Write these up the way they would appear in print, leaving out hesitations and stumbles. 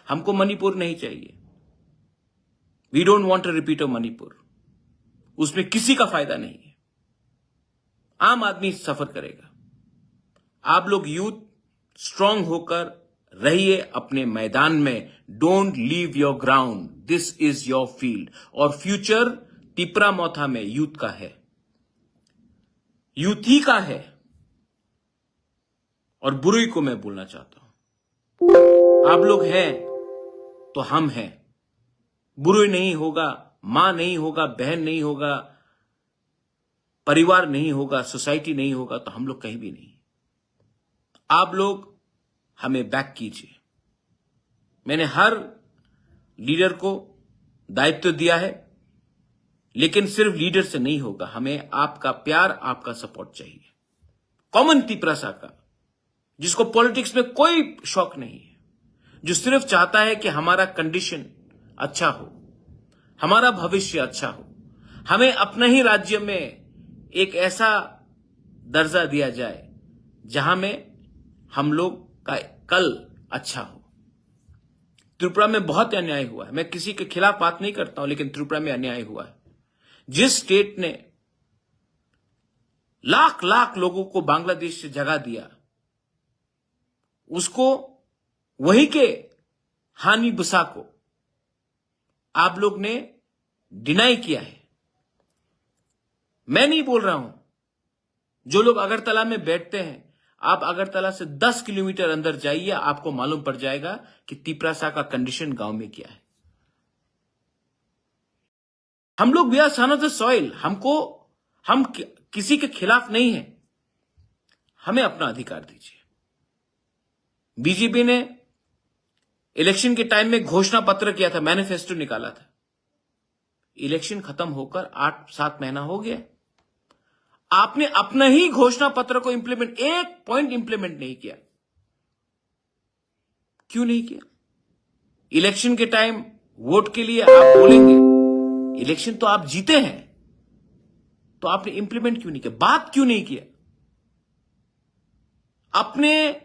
हमको मणिपुर नहीं चाहिए। We don't want to repeat of Manipur. उसमें किसी का फायदा नहीं है, आम आदमी सफर करेगा। आप लोग यूथ स्ट्रांग होकर रहिए अपने मैदान में। Don't leave your ground, this is your field. और फ्यूचर तिपरामोथा में यूथ का है, यूथ ही का है। और बुरुई को मैं बोलना चाहता हूं, आप लोग हैं तो हम हैं। बुरुई नहीं होगा, मां नहीं होगा, बहन नहीं होगा, परिवार नहीं होगा, सोसाइटी नहीं होगा, तो हम लोग कहीं भी नहीं। आप लोग हमें बैक कीजिए। मैंने हर लीडर को दायित्व दिया है, लेकिन सिर्फ लीडर से नहीं होगा, हमें आपका प्यार, आपका सपोर्ट चाहिए। कॉमन तिपरासा का, जिसको पॉलिटिक्स में कोई शौक नहीं है, जो सिर्फ चाहता है कि हमारा कंडीशन अच्छा हो, हमारा भविष्य अच्छा हो, हमें अपने ही राज्य में एक ऐसा दर्जा दिया जाए जहां में हम लोग का कल अच्छा हो। त्रिपुरा में बहुत अन्याय हुआ है, मैं किसी के खिलाफ बात नहीं करता हूं, लेकिन त्रिपुरा में अन्याय हुआ है। जिस स्टेट ने लाख लाख लोगों को बांग्लादेश से जगा दिया, उसको वही के हानि बुसा को आप लोग ने डिनाई किया है। मैं नहीं बोल रहा हूं, जो लोग अगरतला में बैठते हैं, आप अगरतला से 10 किलोमीटर अंदर जाइए, आपको मालूम पड़ जाएगा कि तिपरासा का कंडीशन गांव में क्या है। हम लोग we are son of the soil, हम किसी के खिलाफ नहीं है, हमें अपना अधिकार दीजिए। बीजेपी ने इलेक्शन के टाइम में घोषणा पत्र किया था, मैनिफेस्टो निकाला था। इलेक्शन खत्म होकर 8-7 महीना हो गया, आपने अपना ही घोषणा पत्र को इंप्लीमेंट, एक पॉइंट इंप्लीमेंट नहीं किया। क्यों नहीं किया? इलेक्शन के टाइम वोट के लिए आप बोलेंगे, इलेक्शन तो आप जीते हैं, तो आपने इंप्लीमेंट क्यों नहीं किया? बात क्यों नहीं किया? अपने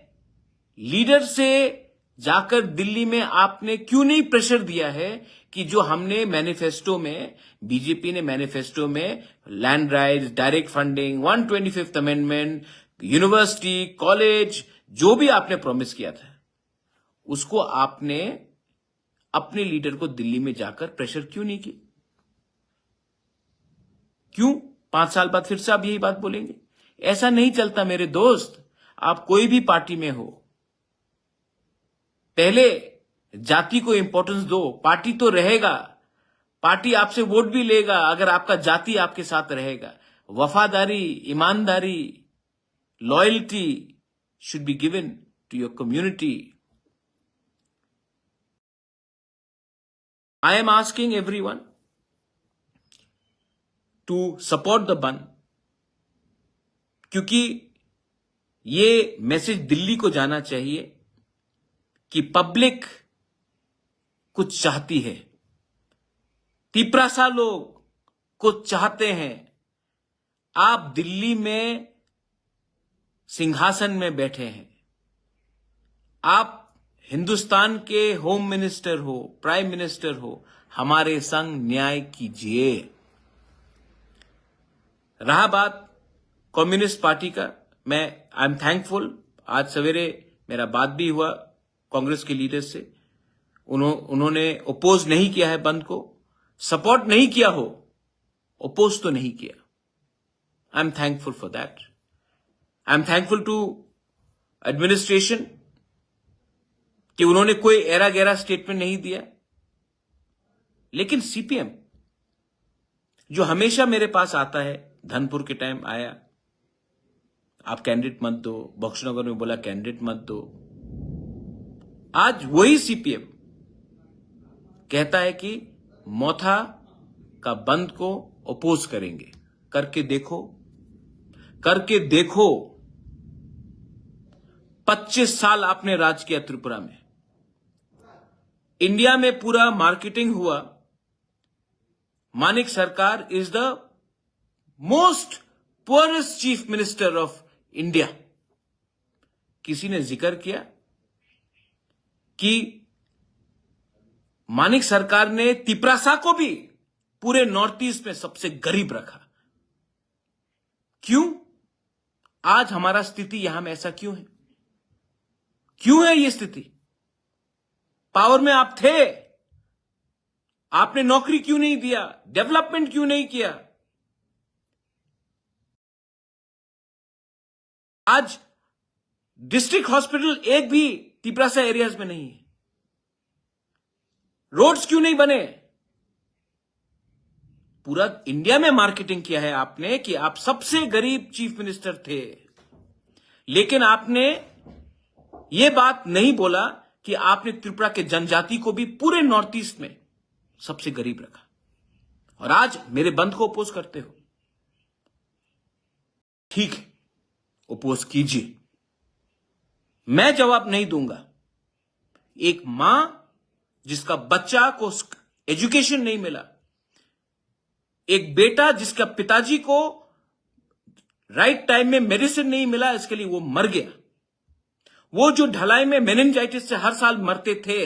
लीडर से जाकर दिल्ली में आपने क्यों नहीं प्रेशर दिया है कि जो हमने मैनिफेस्टो में, बीजेपी ने मैनिफेस्टो में land rights, direct funding, 125th amendment, university, college, जो भी आपने प्रॉमिस किया था, उसको आपने अपने लीडर को दिल्ली में जाकर प्रेशर क्यों नहीं किया? क्यों 5 साल बाद फिर से आप यही बात बोलेंगे? ऐसा नहीं चलता मेरे दोस्त। आप कोई भी पार्टी में हो, पहले जाति को इंपॉर्टेंस दो। पार्टी तो रहेगा, पार्टी आपसे वोट भी लेगा अगर आपका जाति आपके साथ रहेगा। वफादारी, ईमानदारी, loyalty should be given to your community. I am asking everyone to support the बंद, क्योंकि ये मैसेज दिल्ली को जाना चाहिए कि पब्लिक कुछ चाहती है, तिपरासा लोग कुछ चाहते हैं। आप दिल्ली में सिंहासन में बैठे हैं, आप हिंदुस्तान के होम मिनिस्टर हो, प्राइम मिनिस्टर हो, हमारे संग न्याय कीजिए। रहा बात कम्युनिस्ट पार्टी का, मैं आई एम थैंकफुल, आज सवेरे मेरा बात भी हुआ कांग्रेस के लीडर से, उन्होंने ओपोज नहीं किया है बंद को, सपोर्ट नहीं किया हो, ओपोज तो नहीं किया। I am thankful for that. I am thankful to administration कि उन्होंने कोई एरा गैरा स्टेटमेंट नहीं दिया। लेकिन सीपीएम जो हमेशा मेरे पास आता है, धनपुर के टाइम आया, आप कैंडिडेट मत दो, बख्शनगर में बोला कैंडिडेट मत दो। आज वही सीपीएम कहता है कि मोथा का बंद को अपोज करेंगे। करके देखो, करके देखो। 25 साल आपने राज किया त्रिपुरा में, इंडिया में पूरा मार्केटिंग हुआ। मानिक सरकार is the most poorest chief minister of India. किसी ने जिक्र किया कि मानिक सरकार ने तिपरासा को भी पूरे नॉर्थ ईस्ट में सबसे गरीब रखा। क्यों? आज हमारा स्थिति यहां में ऐसा क्यों है? क्यों है यह स्थिति? पावर में आप थे, आपने नौकरी क्यों नहीं दिया? डेवलपमेंट क्यों नहीं किया? आज डिस्ट्रिक्ट हॉस्पिटल एक भी तिपरासा एरियाज में नहीं है। रोड्स क्यों नहीं बने? पूरा इंडिया में मार्केटिंग किया है आपने कि आप सबसे गरीब चीफ मिनिस्टर थे, लेकिन आपने यह बात नहीं बोला कि आपने त्रिपुरा के जनजाति को भी पूरे नॉर्थ ईस्ट में सबसे गरीब रखा। और आज मेरे बंद को अपोज करते हो। ठीक है, अपोज कीजिए, मैं जवाब नहीं दूंगा। एक मां जिसका बच्चा को एजुकेशन नहीं मिला, एक बेटा जिसका पिताजी को राइट टाइम में मेडिसिन नहीं मिला, इसके लिए वो मर गया। वो जो ढलाई में मेनिंजाइटिस से हर साल मरते थे,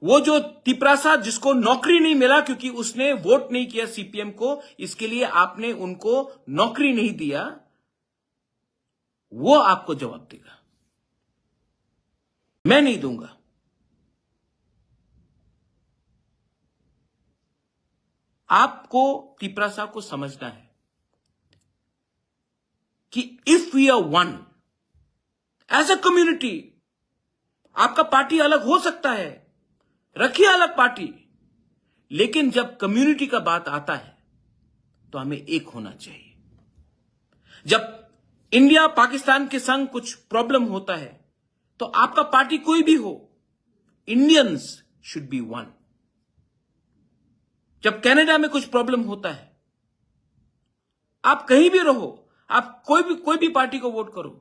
वो जो तिपरासा जिसको नौकरी नहीं मिला क्योंकि उसने वोट नहीं किया सीपीएम को, इसके लिए आपने उनको नौकरी नहीं दिया, वो आपको जवाब देगा। मैं नहीं दूंगा। आपको तिपरासा को समझना है कि if we are one as a community, आपका पार्टी अलग हो सकता है, रखिए अलग पार्टी, लेकिन जब कम्युनिटी का बात आता है तो हमें एक होना चाहिए। जब इंडिया पाकिस्तान के संग कुछ प्रॉब्लम होता है तो आपका पार्टी कोई भी हो, इंडियंस शुड बी वन। जब कनाडा में कुछ प्रॉब्लम होता है, आप कहीं भी रहो, आप कोई भी पार्टी को वोट करो,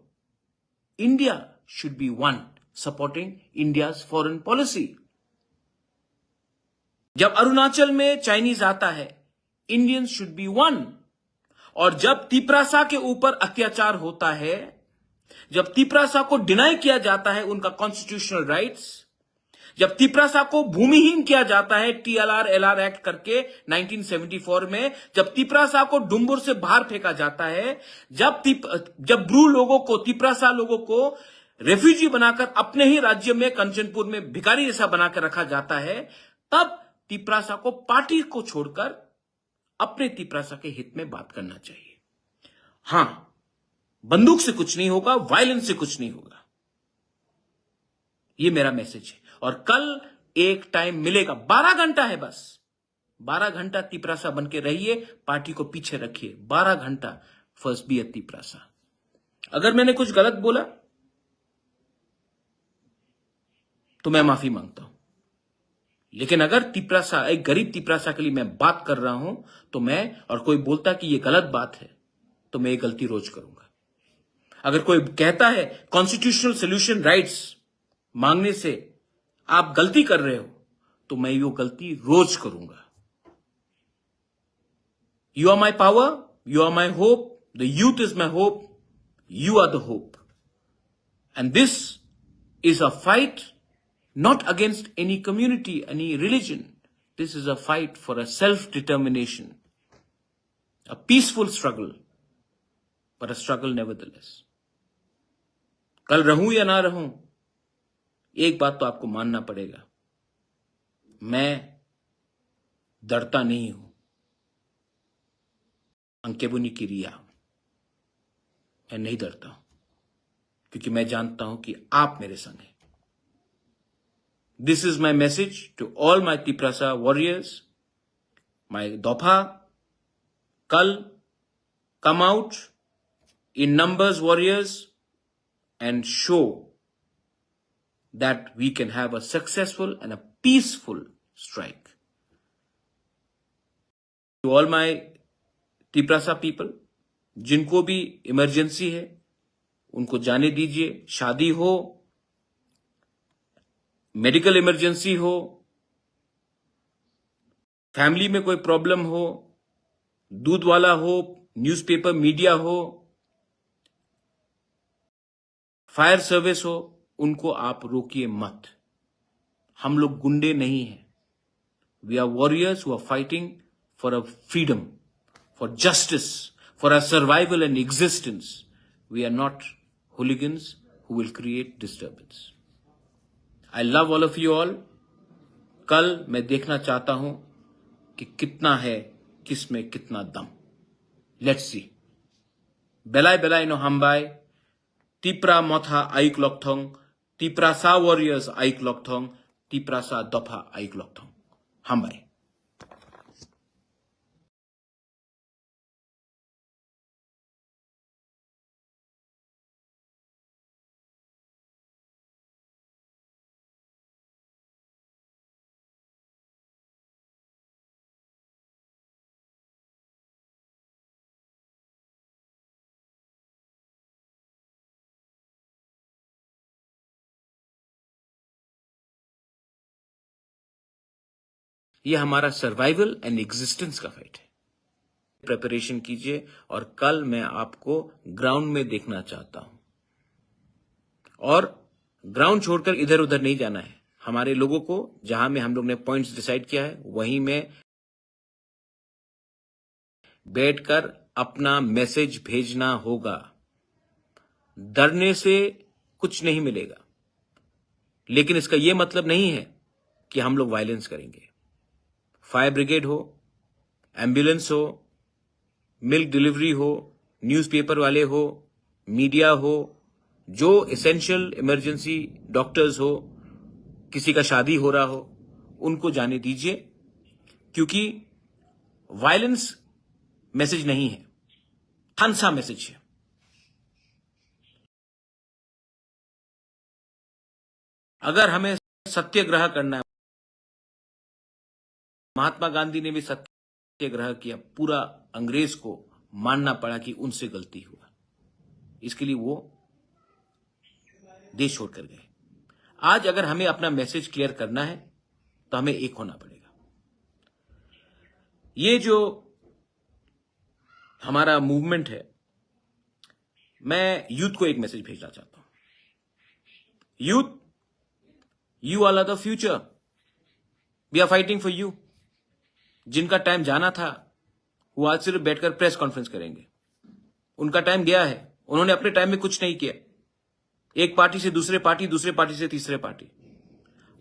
India should be one supporting India's foreign policy. जब अरुणाचल में चाइनीज आता है, इंडियंस शुड बी वन। और जब तिपरासा के ऊपर अत्याचार होता है, जब तिपरासा को डिनाई किया जाता है उनका कॉन्स्टिट्यूशनल राइट्स, जब तिपरासा को भूमिहीन किया जाता है टीएलआर एलआर एक्ट करके 1974 में, जब तिपरासा को डुम्बुर से बाहर फेंका जाता है, जब ब्रू लोगों को, तिपरासा लोगों को रेफ्यूजी बनाकर अपने ही राज्य में कंचनपुर में भिखारी जैसा बनाकर रखा जाता है, तब तिपरासा को पार्टी को छोड़कर अपने तिपरासा के हित में बात करना चाहिए। हां, बंदूक से कुछ नहीं होगा, वायलेंस से कुछ नहीं होगा। यह मेरा मैसेज है। और कल एक टाइम मिलेगा, 12 घंटा है बस, 12 घंटा तिपरासा बन के रहिए, पार्टी को पीछे रखिए, 12 घंटा फर्स्ट बी एट तिपरासा। अगर मैंने कुछ गलत बोला तो मैं माफी मांगता हूं, लेकिन अगर तिपरासा, एक गरीब तिपरासा के लिए मैं बात कर रहा हूं, तो मैं, और कोई बोलता कि यह गलत बात है, तो मैं ये गलती रोज करूंगा। अगर कोई कहता है कॉन्स्टिट्यूशनल सोल्यूशन राइट्स मांगने से आप गलती कर रहे हो, तो मैं वो गलती रोज करूंगा। You are my power, you are my hope, the youth is my hope, you are the hope, and this is a fight not against any community, any religion. This is a fight for a self-determination, a peaceful struggle, but a struggle nevertheless. कल रहूं या ना रहूं, एक बात तो आपको मानना पड़ेगा, मैं डरता नहीं हूं। अंकेबुनी की रिया, मैं नहीं डरता हूं, क्योंकि मैं जानता हूं कि आप मेरे संग हैं। This is my message to all my Tiprasa warriors, my Dopa. Kal, come out in numbers, warriors, and show that we can have a successful and a peaceful strike. To all my Tiprasa people, जिनको भी emergency है, उनको जाने दीजिए। शादी हो, medical emergency हो, family में कोई प्रॉब्लम हो, दूध वाला हो, न्यूज़पेपर मीडिया हो, फायर सर्विस हो, उनको आप रोकिए मत। हम लोग गुंडे नहीं हैं. We are warriors who are fighting for a freedom, for justice, for our survival and existence. We are not hooligans who will create disturbance. I love all of you all. कल मैं देखना चाहता हूं कि कितना है, किसमें कितना दम. Let's see. Belai belai no hambai. Tipra motha aik lokthong. Tipra sa warriors aik lokthong. Tipra sa dopha aik lokthong. Hambai. ये हमारा सर्वाइवल एंड एग्जिस्टेंस का फाइट है. प्रिपरेशन कीजिए और कल मैं आपको ग्राउंड में देखना चाहता हूं. और ग्राउंड छोड़कर इधर उधर नहीं जाना है. हमारे लोगों को जहां में हम लोग ने पॉइंट्स डिसाइड किया है वहीं में बैठकर अपना मैसेज भेजना होगा. डरने से कुछ नहीं मिलेगा, लेकिन इसका यह मतलब नहीं है कि हम लोग वायलेंस करेंगे. फायर ब्रिगेड हो, एम्बुलेंस हो, मिल्क डिलीवरी हो, न्यूज़पेपर वाले हो, मीडिया हो, जो एसेंशियल इमरजेंसी डॉक्टर्स हो, किसी का शादी हो रहा हो, उनको जाने दीजिए. क्योंकि वायलेंस मैसेज नहीं है, थानसा मैसेज है. अगर हमें सत्याग्रह करना है, महात्मा गांधी ने भी सत्याग्रह किया, पूरा अंग्रेज को मानना पड़ा कि उनसे गलती हुआ. इसके लिए वो देश छोड़कर गए. आज अगर हमें अपना मैसेज क्लियर करना है तो हमें एक होना पड़ेगा. ये जो हमारा मूवमेंट है, मैं यूथ को एक मैसेज भेजना चाहता हूं. Youth, you all are the future. We are fighting for you. जिनका टाइम जाना था वो आज सिर्फ बैठकर प्रेस कॉन्फ्रेंस करेंगे. उनका टाइम गया है. उन्होंने अपने टाइम में कुछ नहीं किया. एक पार्टी से दूसरे पार्टी, दूसरे पार्टी से तीसरे पार्टी.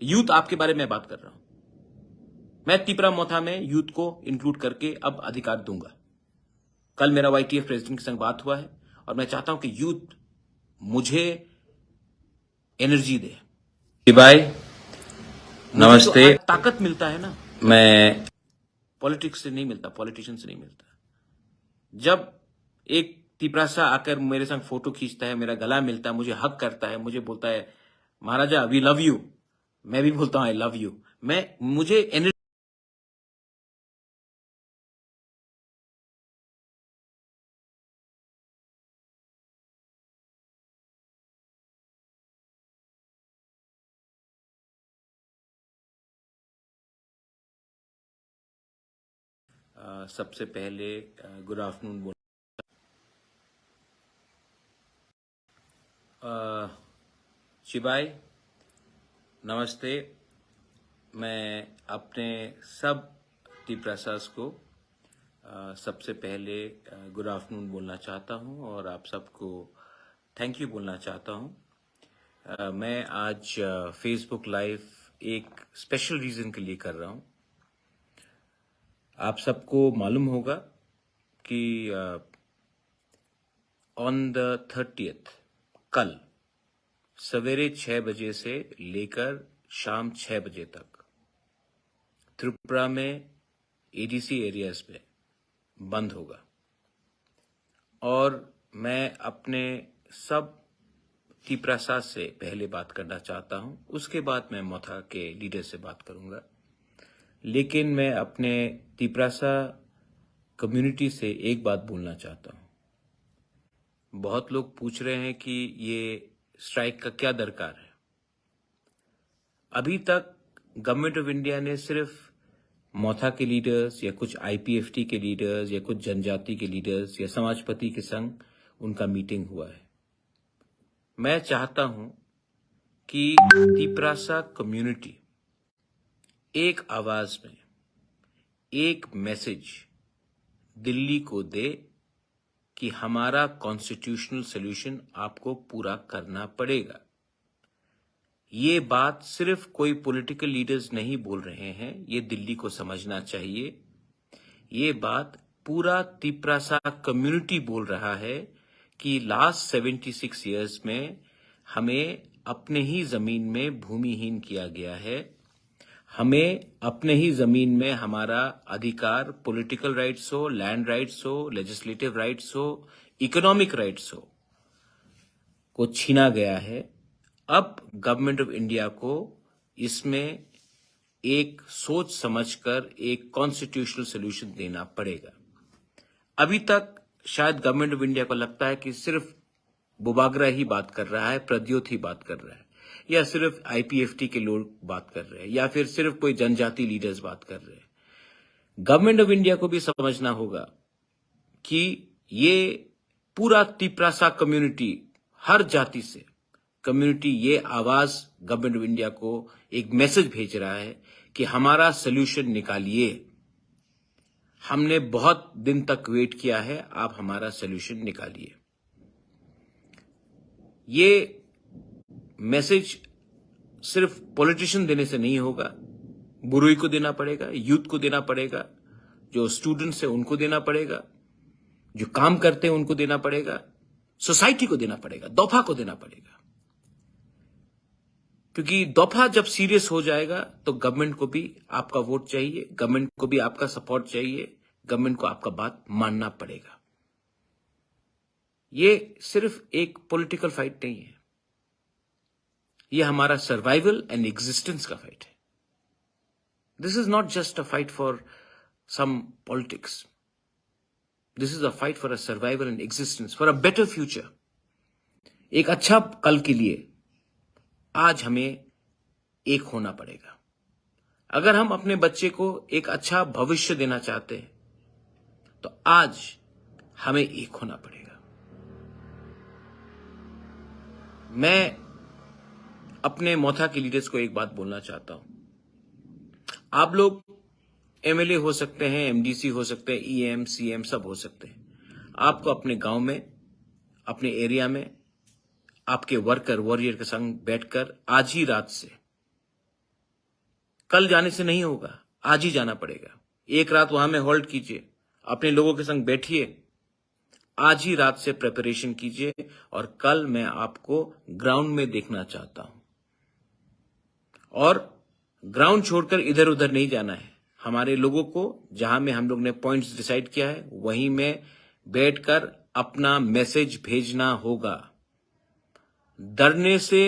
यूथ आपके बारे में बात कर रहा हूं. मैं तिपरा मोथा में यूथ को इंक्लूड करके अब अधिकार दूंगा. कल मेरा YTF प्रेसिडेंट के संग बात हुआ है और मैं चाहता हूं कि यूथ मुझे एनर्जी दे. भाई नमस्ते. तो ताकत मिलता है ना, मैं पॉलिटिक्स से नहीं मिलता, पॉलिटिशियन से नहीं मिलता. जब एक तिपरासा आकर मेरे संग फोटो खींचता है, मेरा गला मिलता है, मुझे हक करता है, मुझे बोलता है महाराजा वी लव यू, मैं भी बोलता हूं आई लव यू. मुझे एनर्जी. सबसे पहले गुड आफ्टरनून बोल. शिवाय नमस्ते. मैं अपने सब तिपरासास को सबसे पहले गुड आफ्टरनून बोलना चाहता हूं और आप सबको थैंक यू बोलना चाहता हूं. मैं आज फेसबुक लाइव एक स्पेशल रीजन के लिए कर रहा हूं. आप सबको मालूम होगा कि ऑन द 30th कल सवेरे 6 बजे से लेकर शाम 6 बजे तक त्रिपुरा में ADC एरियाज में बंद होगा. और मैं अपने सब तिपरासा से पहले बात करना चाहता हूं, उसके बाद मैं मोथा के लीडर से बात करूंगा. लेकिन मैं अपने तिपरासा कम्युनिटी से एक बात बोलना चाहता हूं. बहुत लोग पूछ रहे हैं कि ये स्ट्राइक का क्या दरकार है. अभी तक गवर्नमेंट ऑफ इंडिया ने सिर्फ मोथा के लीडर्स या कुछ IPFT के लीडर्स या कुछ जनजाति के लीडर्स या समाजपति के संग उनका मीटिंग हुआ है. मैं चाहता हूं कि तिपरासा कम्युनिटी एक आवाज में एक मैसेज दिल्ली को दे कि हमारा कॉन्स्टिट्यूशनल सॉल्यूशन आपको पूरा करना पड़ेगा। ये बात सिर्फ कोई पॉलिटिकल लीडर्स नहीं बोल रहे हैं, ये दिल्ली को समझना चाहिए। ये बात पूरा तिपरासा कम्युनिटी बोल रहा है कि लास्ट 76 इयर्स में हमें अपने ही जमीन में भूमिहीन किया गया है। हमें अपने ही जमीन में हमारा अधिकार, पॉलिटिकल राइट्स हो, लैंड राइट्स हो, लेजिस्लेटिव राइट्स हो, इकोनॉमिक राइट्स हो, को छीना गया है। अब गवर्नमेंट ऑफ इंडिया को इसमें एक सोच समझकर एक कॉन्स्टिट्यूशनल सॉल्यूशन देना पड़ेगा। अभी तक शायद गवर्नमेंट ऑफ इंडिया को लगता है कि सिर्फ बुबागरा ही बात कर रहा है, प्रद्योत ही बात कर रहा है, या सिर्फ आईपीएफटी के लोग बात कर रहे हैं, या फिर सिर्फ कोई जनजाति लीडर्स बात कर रहे हैं। गवर्नमेंट ऑफ इंडिया को भी समझना होगा कि ये पूरा तिपरासा कम्युनिटी, हर जाति से कम्युनिटी, ये आवाज गवर्नमेंट ऑफ इंडिया को एक मैसेज भेज रहा है कि हमारा सॉल्यूशन निकालिए। हमने बहुत दिन तक वेट किया है, आप हमारा सॉल्यूशन निकालिए। ये मैसेज सिर्फ पॉलिटिशियन देने से नहीं होगा, बुरुई को देना पड़ेगा, यूथ को देना पड़ेगा, जो स्टूडेंट्स है उनको देना पड़ेगा, जो काम करते हैं उनको देना पड़ेगा, सोसाइटी को देना पड़ेगा, दफा को देना पड़ेगा। क्योंकि दफा जब सीरियस हो जाएगा तो गवर्नमेंट को भी आपका वोट चाहिए, गवर्नमेंट को भी आपका सपोर्ट चाहिए, गवर्नमेंट को आपका बात मानना पड़ेगा। ये सिर्फ एक पॉलिटिकल फाइट नहीं है, ये हमारा सर्वाइवल एंड एग्जिस्टेंस का फाइट है। This is not just a fight for some politics, this is a fight for a survival and existence, for a better future. एक अच्छा कल के लिए आज हमें एक होना पड़ेगा। अगर हम अपने बच्चे को एक अच्छा भविष्य देना चाहते हैं तो आज हमें एक होना पड़ेगा। मैं अपने मोथा के लीडर्स को एक बात बोलना चाहता हूं। आप लोग एमएलए हो सकते हैं, एमडीसी हो सकते हैं, ईएम, सीएम सब हो सकते हैं। आपको अपने गांव में, अपने एरिया में आपके वर्कर, वॉरियर के संग बैठकर आज ही रात से, कल जाने से नहीं होगा, आज ही जाना पड़ेगा। एक रात वहां में होल्ड कीजिए, अपने लोगों के संग बैठिए, आज ही रात से प्रिपरेशन कीजिए, और कल मैं आपको ग्राउंड में देखना चाहता हूं। और ग्राउंड छोड़कर इधर उधर नहीं जाना है। हमारे लोगों को जहां में हम लोग ने पॉइंट्स डिसाइड किया है वहीं में बैठकर अपना मैसेज भेजना होगा। डरने से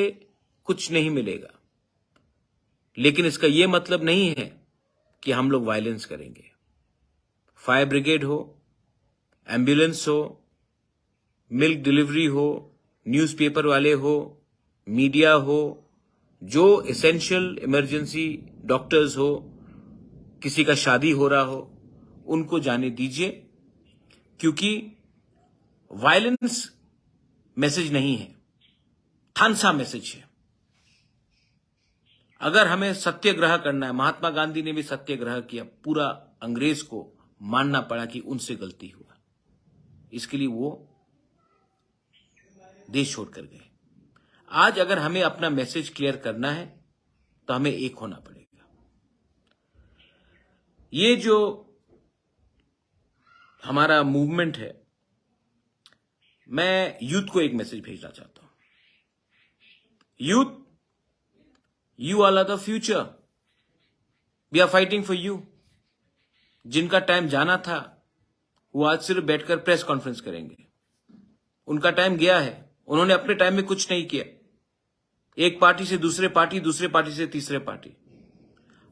कुछ नहीं मिलेगा, लेकिन इसका यह मतलब नहीं है कि हम लोग वायलेंस करेंगे। फायर ब्रिगेड हो, एम्बुलेंस हो, मिल्क डिलीवरी हो, न्यूज़पेपर वाले हो, मीडिया हो, जो एसेंशियल इमरजेंसी डॉक्टर्स हो, किसी का शादी हो रहा हो, उनको जाने दीजिए। क्योंकि वायलेंस मैसेज नहीं है, थानसा मैसेज है। अगर हमें सत्याग्रह करना है, महात्मा गांधी ने भी सत्याग्रह किया, पूरा अंग्रेज को मानना पड़ा कि उनसे गलती हुआ, इसके लिए वो देश छोड़कर गए। आज अगर हमें अपना मैसेज क्लियर करना है तो हमें एक होना पड़ेगा। ये जो हमारा मूवमेंट है, मैं यूथ को एक मैसेज भेजना चाहता हूं। Youth, you all are the future, we are fighting for you. जिनका टाइम जाना था वो आज सिर्फ बैठकर प्रेस कॉन्फ्रेंस करेंगे, उनका टाइम गया है। उन्होंने अपने टाइम में कुछ नहीं किया, एक पार्टी से दूसरे पार्टी, दूसरे पार्टी से तीसरे पार्टी।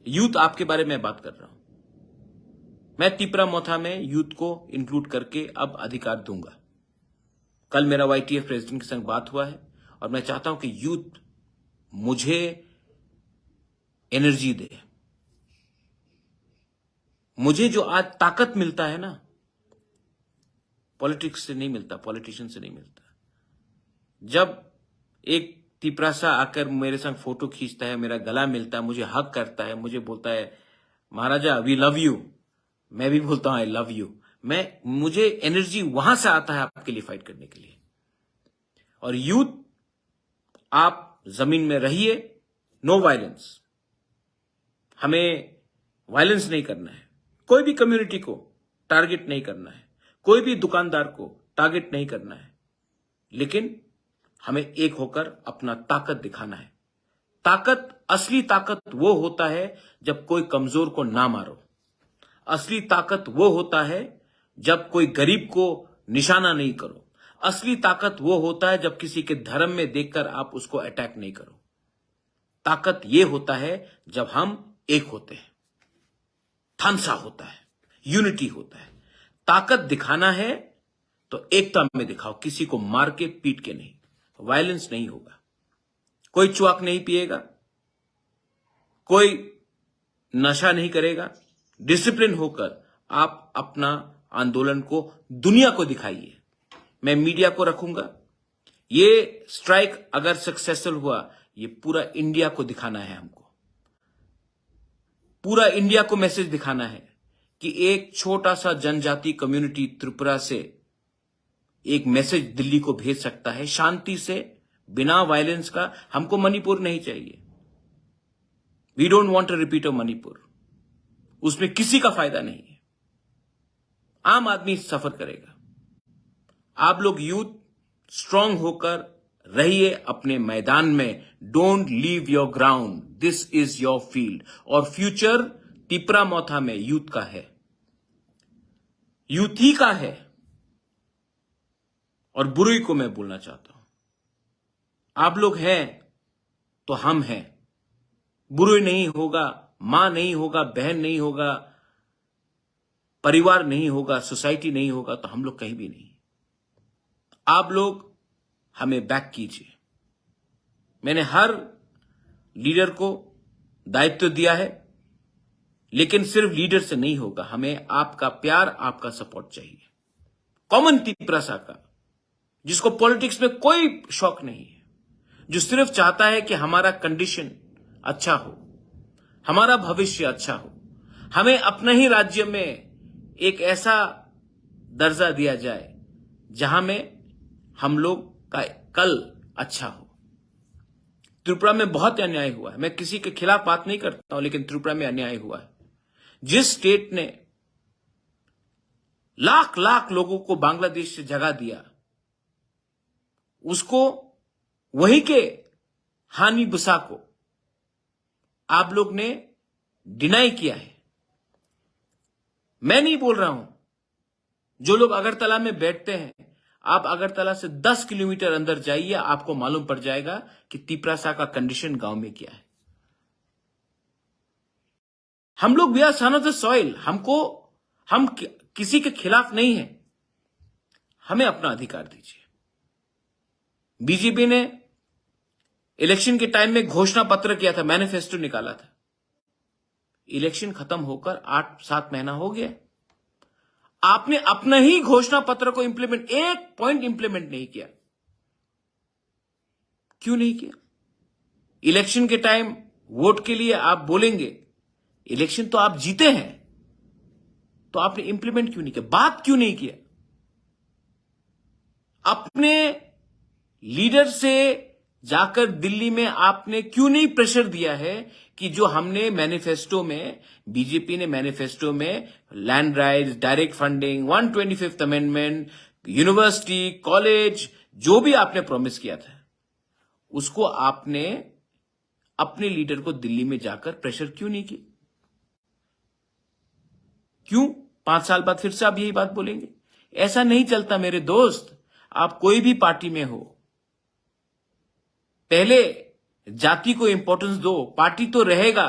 यूथ आपके बारे में बात कर रहा हूं। मैं तिपरा मोथा में यूथ को इंक्लूड करके अब अधिकार दूंगा। कल मेरा वाईटीएफ प्रेसिडेंट के संग बात हुआ है और मैं चाहता हूं कि यूथ मुझे एनर्जी दे। मुझे जो आज ताकत मिलता है ना, पॉलिटिक्स से नहीं मिलता, पॉलिटिशियन से नहीं मिलता। जब एक तिपरासा आकर मेरे संग फोटो खींचता है, मेरा गला मिलता है, मुझे हक करता है, मुझे बोलता है महाराजा वी लव यू, मैं भी बोलता हूं आई लव यू। मुझे एनर्जी वहां से आता है आपके लिए फाइट करने के लिए। और यूथ, आप जमीन में रहिए, नो वायलेंस, हमें वायलेंस नहीं करना है, कोई भी कम्युनिटी को टारगेट नहीं करना है, कोई भी दुकानदार को टारगेट नहीं करना है, लेकिन हमें एक होकर अपना ताकत दिखाना है। ताकत, असली ताकत वो होता है जब कोई कमजोर को ना मारो। असली ताकत वो होता है जब कोई गरीब को निशाना नहीं करो। असली ताकत वो होता है जब किसी के धर्म में देखकर आप उसको अटैक नहीं करो। ताकत ये होता है जब हम एक होते हैं, थानसा होता है, यूनिटी होता है। ताकत दिखाना है तो एकता में दिखाओ, किसी को मार के पीट के नहीं। वायलेंस नहीं होगा, कोई चुआक नहीं पिएगा, कोई नशा नहीं करेगा। डिसिप्लिन होकर आप अपना आंदोलन को दुनिया को दिखाइए। मैं मीडिया को रखूंगा। ये स्ट्राइक अगर सक्सेसफुल हुआ, ये पूरा इंडिया को दिखाना है, हमको पूरा इंडिया को मैसेज दिखाना है कि एक छोटा सा जनजाति कम्युनिटी त्रिपुरा से एक मैसेज दिल्ली को भेज सकता है, शांति से, बिना वायलेंस का। हमको मणिपुर नहीं चाहिए। We don't want a repeat of Manipur. उसमें किसी का फायदा नहीं है, आम आदमी सफर करेगा। आप लोग यूथ स्ट्रांग होकर रहिए अपने मैदान में। Don't leave your ground, this is your field. और फ्यूचर तिपरा मोथा में यूथ का है, यूथ ही का है। और बुरुई को मैं बोलना चाहता हूं, आप लोग हैं तो हम हैं। बुरुई नहीं होगा, मां नहीं होगा, बहन नहीं होगा, परिवार नहीं होगा, सोसाइटी नहीं होगा, तो हम लोग कहीं भी नहीं। आप लोग हमें बैक कीजिए। मैंने हर लीडर को दायित्व दिया है, लेकिन सिर्फ लीडर से नहीं होगा, हमें आपका प्यार, आपका सपोर्ट चाहिए। कॉमन तिपरासा का, जिसको पॉलिटिक्स में कोई शौक नहीं है, जो सिर्फ चाहता है कि हमारा कंडीशन अच्छा हो, हमारा भविष्य अच्छा हो, हमें अपने ही राज्य में एक ऐसा दर्जा दिया जाए जहां में हम लोग का कल अच्छा हो। त्रिपुरा में बहुत अन्याय हुआ है। मैं किसी के खिलाफ बात नहीं करता हूं, लेकिन त्रिपुरा में अन्याय हुआ है। जिस स्टेट ने लाख लाख लोगों को बांग्लादेश से जगा दिया, उसको, वही के हानि बुसा को आप लोग ने डिनाई किया है। मैं नहीं बोल रहा हूं। जो लोग अगरतला में बैठते हैं, आप अगरतला से 10 किलोमीटर अंदर जाइए, आपको मालूम पड़ जाएगा कि तिपरासा का कंडीशन गांव में क्या है। हम लोग we are son of the soil. हम किसी के खिलाफ नहीं है, हमें अपना अधिकार दीजिए। बीजेपी ने इलेक्शन के टाइम में घोषणा पत्र किया था, मैनिफेस्टो निकाला था। इलेक्शन खत्म होकर 8-7 महीना हो गया, आपने अपना ही घोषणा पत्र को इंप्लीमेंट, एक पॉइंट इंप्लीमेंट नहीं किया। क्यों नहीं किया? इलेक्शन के टाइम वोट के लिए आप बोलेंगे, इलेक्शन तो आप जीते हैं, तो आपने इंप्लीमेंट क्यों नहीं किया? बात क्यों नहीं किया? अपने लीडर से जाकर दिल्ली में आपने क्यों नहीं प्रेशर दिया है कि जो हमने मैनिफेस्टो में, बीजेपी ने मैनिफेस्टो में land rights, direct funding, 125th amendment, university, college, जो भी आपने प्रॉमिस किया था, उसको आपने अपने लीडर को दिल्ली में जाकर प्रेशर क्यों नहीं किया? क्यों 5 साल बाद फिर से आप यही बात बोलेंगे? ऐसा नहीं चलता मेरे दोस्त। आप कोई भी पार्टी में हो, पहले जाति को इंपॉर्टेंस दो। पार्टी तो रहेगा,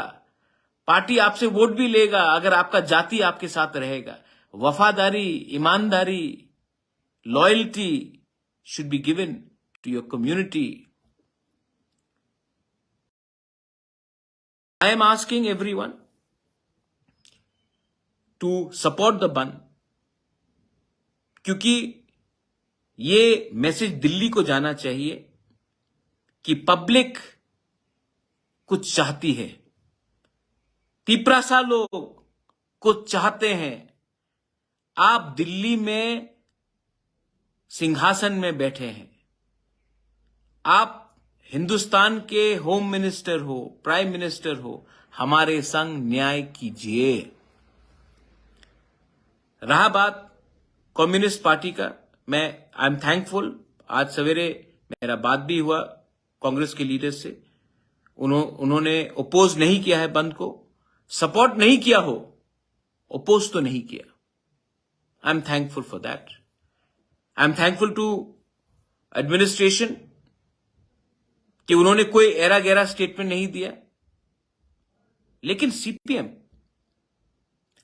पार्टी आपसे वोट भी लेगा अगर आपका जाति आपके साथ रहेगा। वफादारी, ईमानदारी, loyalty should be given to your community. I am asking everyone to support the bandh, क्योंकि ये मैसेज दिल्ली को जाना चाहिए कि पब्लिक कुछ चाहती है, तिपरासा लोग कुछ चाहते हैं। आप दिल्ली में सिंहासन में बैठे हैं, आप हिंदुस्तान के होम मिनिस्टर हो, प्राइम मिनिस्टर हो, हमारे संग न्याय कीजिए। रहा बात कम्युनिस्ट पार्टी का, मैं आई एम थैंकफुल। आज सवेरे मेरा बात भी हुआ कांग्रेस के लीडर से, उन्होंने ओपोज नहीं किया है बंद को, सपोर्ट नहीं किया हो, ओपोज तो नहीं किया। I am thankful for that. I am thankful to administration कि उन्होंने कोई एरा गैरा स्टेटमेंट नहीं दिया। लेकिन सीपीएम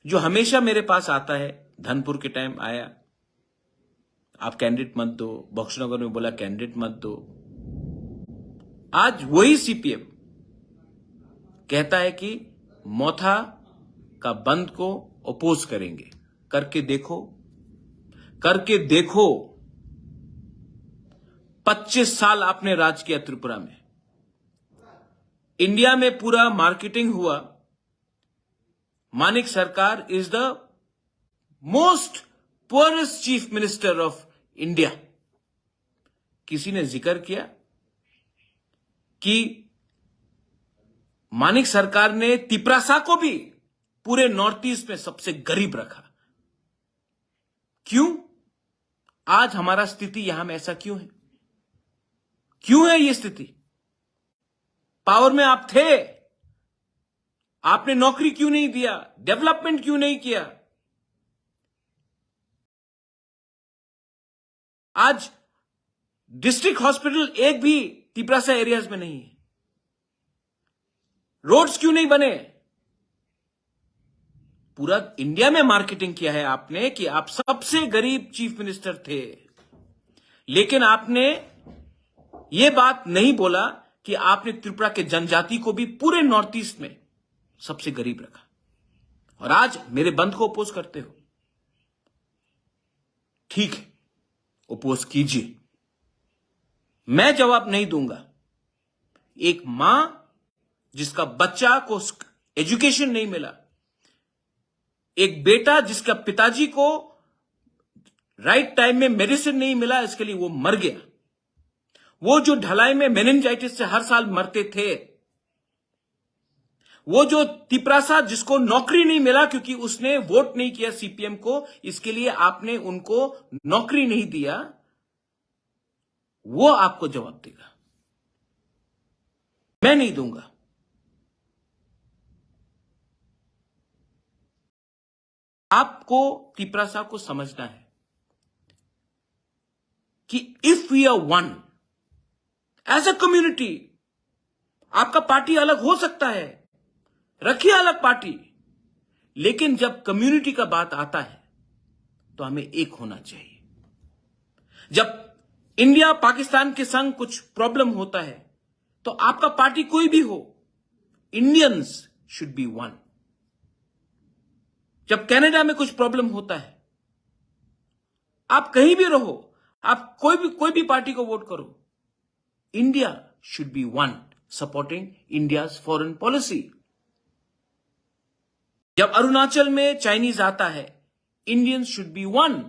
जो हमेशा मेरे पास आता है, धनपुर के टाइम आया, आप कैंडिडेट मत दो, बख्शनगर में बोला कैंडिडेट मत दो। आज वही सीपीएम कहता है कि मोथा का बंद को अपोज करेंगे। करके देखो, करके देखो। 25 साल आपने राज किया त्रिपुरा में, इंडिया में पूरा मार्केटिंग हुआ। मानिक सरकार is the most poorest chief minister of India. किसी ने जिक्र किया कि मानिक सरकार ने तिपरासा को भी पूरे नॉर्थ ईस्ट में सबसे गरीब रखा। क्यों? आज हमारा स्थिति यहां में ऐसा क्यों है? क्यों है ये स्थिति? पावर में आप थे, आपने नौकरी क्यों नहीं दिया? डेवलपमेंट क्यों नहीं किया? आज डिस्ट्रिक्ट हॉस्पिटल एक भी तिपरासा एरियाज में नहीं है। रोड्स क्यों नहीं बने? पूरा इंडिया में मार्केटिंग किया है आपने कि आप सबसे गरीब चीफ मिनिस्टर थे, लेकिन आपने यह बात नहीं बोला कि आपने त्रिपुरा के जनजाति को भी पूरे नॉर्थ ईस्ट में सबसे गरीब रखा। और आज मेरे बंद को अपोज करते हो। ठीक है, अपोज कीजिए, मैं जवाब नहीं दूंगा। एक मां जिसका बच्चा को एजुकेशन नहीं मिला, एक बेटा जिसका पिताजी को राइट टाइम में मेडिसिन नहीं मिला, इसके लिए वो मर गया। वो जो ढलाई में मेनिंजाइटिस से हर साल मरते थे, वो जो तिपरासा जिसको नौकरी नहीं मिला क्योंकि उसने वोट नहीं किया सीपीएम को, इसके लिए आपने उनको नौकरी नहीं दिया, वो आपको जवाब देगा। मैं नहीं दूंगा। आपको तिपरासा को समझना है कि if we are one as a community, आपका पार्टी अलग हो सकता है, रखिए अलग पार्टी, लेकिन जब कम्युनिटी का बात आता है तो हमें एक होना चाहिए। जब इंडिया पाकिस्तान के संग कुछ प्रॉब्लम होता है तो आपका पार्टी कोई भी हो, इंडियंस शुड बी वन। जब कनाडा में कुछ प्रॉब्लम होता है, आप कहीं भी रहो, आप कोई भी पार्टी को वोट करो, India should be one supporting India's foreign policy. जब अरुणाचल में चाइनीज आता है, इंडियंस शुड बी वन।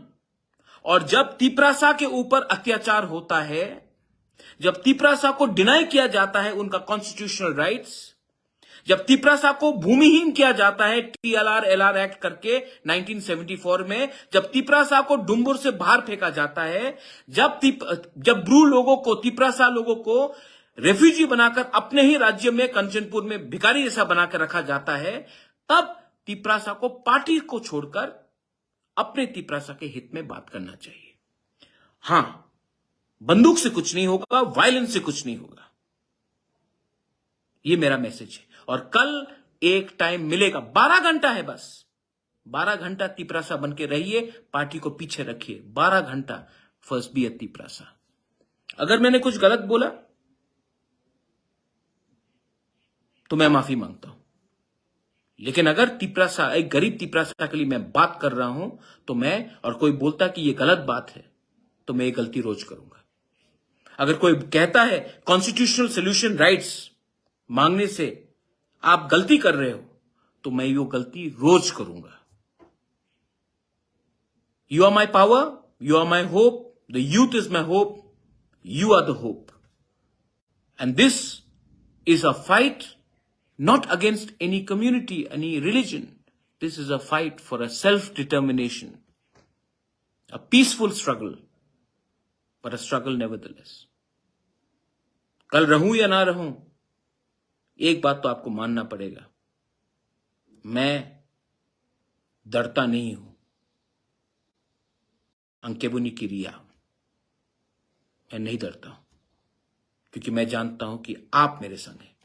और जब तिपरासा के ऊपर अत्याचार होता है, जब तिपरासा को डिनाई किया जाता है उनका कॉन्स्टिट्यूशनल राइट्स, जब तिपरासा को भूमिहीन किया जाता है टीएलआर एलआर एक्ट करके 1974 में, जब तिपरासा को डुम्बुर से बाहर फेंका जाता है, जब ब्रू लोगों को, तिपरासा लोगों को रेफ्यूजी बनाकर अपने ही राज्य में कंचनपुर में भिखारी जैसा बनाकर रखा जाता है, तब तिपरासा को पार्टी को छोड़कर अपने तिपरासा के हित में बात करना चाहिए। हां, बंदूक से कुछ नहीं होगा, वायलेंस से कुछ नहीं होगा। यह मेरा मैसेज है। और कल एक टाइम मिलेगा, 12 घंटा है बस, 12 घंटा तिपरासा बन के रहिए, पार्टी को पीछे रखिए, 12 घंटा फर्स्ट बी एट तिपरासा। अगर मैंने कुछ गलत बोला तो मैं माफी मांगता हूं, लेकिन अगर तिपरासा, एक गरीब तिपरासा के लिए मैं बात कर रहा हूं, तो मैं, और कोई बोलता कि यह गलत बात है, तो मैं ये गलती रोज करूंगा। अगर कोई कहता है कॉन्स्टिट्यूशनल सोल्यूशन राइट्स मांगने से आप गलती कर रहे हो, तो मैं वो गलती रोज करूंगा। You are my power, you are my hope, the youth is my hope, you are the hope. And this is a fight not against any community, any religion. This is a fight for a self-determination, a peaceful struggle, but a struggle nevertheless. कल रहूं या ना रहूं, एक बात तो आपको मानना पड़ेगा, मैं डरता नहीं हूं। अंकेबुनी की रिया, मैं नहीं डरता हूं, क्योंकि मैं जानता हूं कि आप मेरे संग हैं।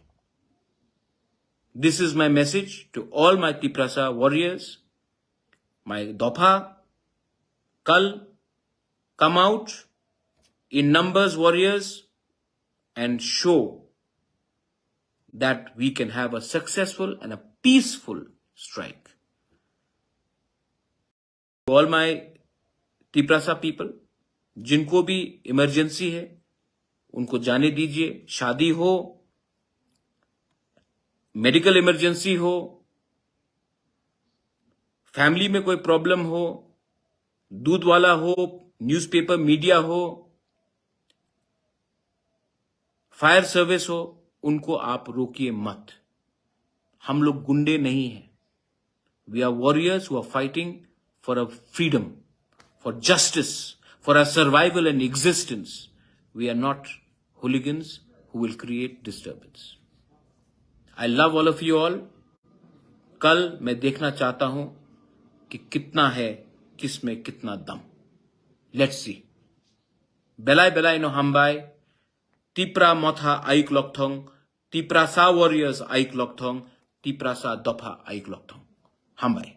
This is my message to all my Tiprasa warriors, my Dopha, कल come out in numbers warriors and show that we can have a successful and a peaceful strike. All my Tiprasa people, जिनको भी इमरजेंसी है उनको जाने दीजिए। शादी हो, मेडिकल इमरजेंसी हो, फैमिली में कोई प्रॉब्लम हो, दूध वाला हो, न्यूज़पेपर मीडिया हो, फायर सर्विस हो, उनको आप रोकिए मत। हम लोग गुंडे नहीं हैं। We are warriors who are fighting for a freedom, for justice, for our survival and existence. We are not hooligans who will create disturbance. I love all of you all. कल मैं देखना चाहता हूं कि कितना है, किसमें कितना दम। Let's see. Belai no hambai, tipra motha aik lokthong, tipra sa warriors aik lokthong, tipra sa dopha aik lokthong. Hambai.